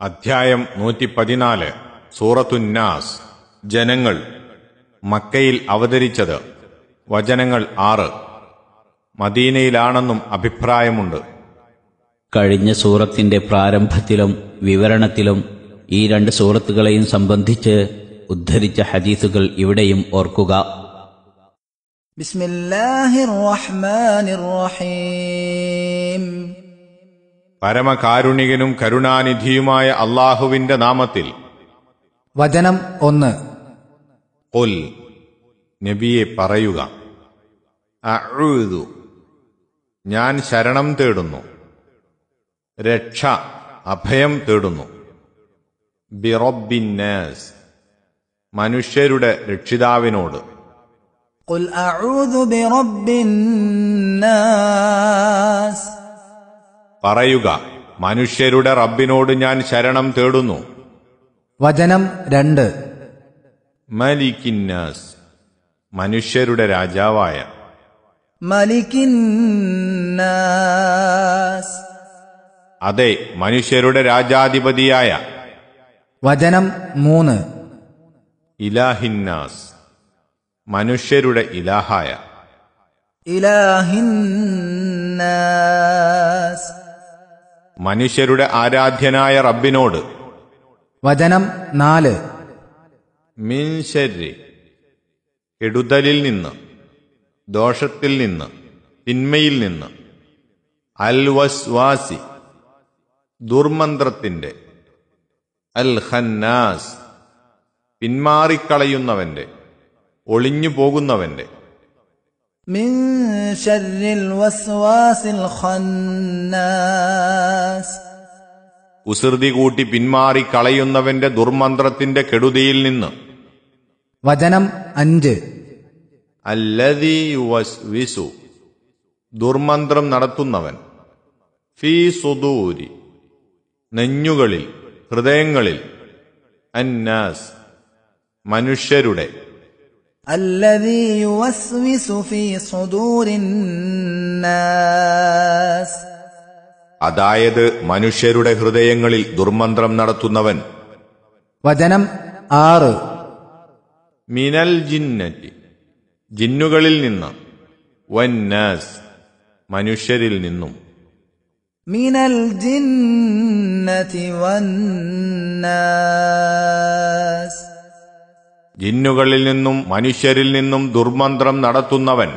അധ്യായം 114 സൂറത്തുന്നാസ്. ജനങ്ങൾ. മക്കയിൽ അവതരിച്ചത്. വചനങ്ങൾ 6. മദീനയിലാണെന്നും അഭിപ്രായമുണ്ട്. കഴിഞ്ഞ സൂറത്തിന്റെ പ്രാരംഭത്തിലും വിവരണത്തിലും ഈ രണ്ട് സൂറത്തുകളെയും സംബന്ധിച്ച് ഉദ്ധരിച്ച ഹദീസുകൾ ഇവിടെയും ഓർക്കുക. ബിസ്മില്ലാഹിർ റഹ്മാനിർ റഹീം. പരമകാരുണികനും കരുണാനിധിയുമായ അല്ലാഹുവിന്റെ നാമത്തിൽ. വചനം 1. ഖുൽ, നബിയെ പറയുക, അഊദു, ഞാൻ ശരണം തേടുന്നു, രക്ഷ, അഭയം തേടുന്നു, ബിറബ്ബിന്നാസ്, മനുഷ്യരുടെ രക്ഷിതാവിനോട്. ഖുൽ അഊദു ബിറബ്ബിന്നാസ്, പറയുക, മനുഷ്യരുടെ റബ്ബിനോട് ഞാൻ ശരണം തേടുന്നു. വചനം 2. മലിക്കിന്നാസ്, മനുഷ്യരുടെ രാജാവായ. മലിക്കിന്നാസ്, അതെ, മനുഷ്യരുടെ രാജാധിപതിയായ. വചനം 3. ഇലാഹിന്നാസ്, മനുഷ്യരുടെ ഇലാഹായ. ഇലാഹിന്നാസ്, മനുഷ്യരുടെ ആരാധ്യനായ റബ്ബിനോട്. വചനം 4. മിൻ ശർരി, കെടുതലിൽ നിന്ന്, ദോഷത്തിൽ നിന്ന്, തിന്മയിൽ നിന്ന്. അൽ വസ്വാസി, ദുർമന്ത്രത്തിന്റെ. അൽ ഖന്നാസ്, പിന്മാറിക്കളയുന്നവന്റെ, ഒളിഞ്ഞു പോകുന്നവന്റെ. മിൻ ശർരിൽ വസ്വാസിൽ ഖന്നാസ്, കുസൃതി കൂട്ടി പിന്മാറിക്കളയുന്നവന്റെ ദുർമന്ത്രത്തിന്റെ കെടുതിയിൽ നിന്ന്. വചനം 5. അല്ലദീ യുവസ്വിസു, ദുർമന്ത്രം നടത്തുന്നവൻ. ഫീ സുദൂരി, നെഞ്ഞുകളിൽ, ഹൃദയങ്ങളിൽ. അന്നാസ്, മനുഷ്യരുടെ. അല്ലദീ യുവസ്വിസു ഫീ സുദൂരിന്നാസ്, അതായത് മനുഷ്യരുടെ ഹൃദയങ്ങളിൽ ദുർമന്ത്രം നടത്തുന്നവൻ. വചനം 6. മിനൽ ജിന്നറ്റി, ജിന്നുകളിൽ നിന്ന്. വന്നാസ്, മനുഷ്യരിൽ നിന്നും. മിനൽ ജിന്നതി വന്നാസ്, ജിന്നുകളിൽ നിന്നും മനുഷ്യരിൽ നിന്നും ദുർമന്ത്രം നടത്തുന്നവൻ.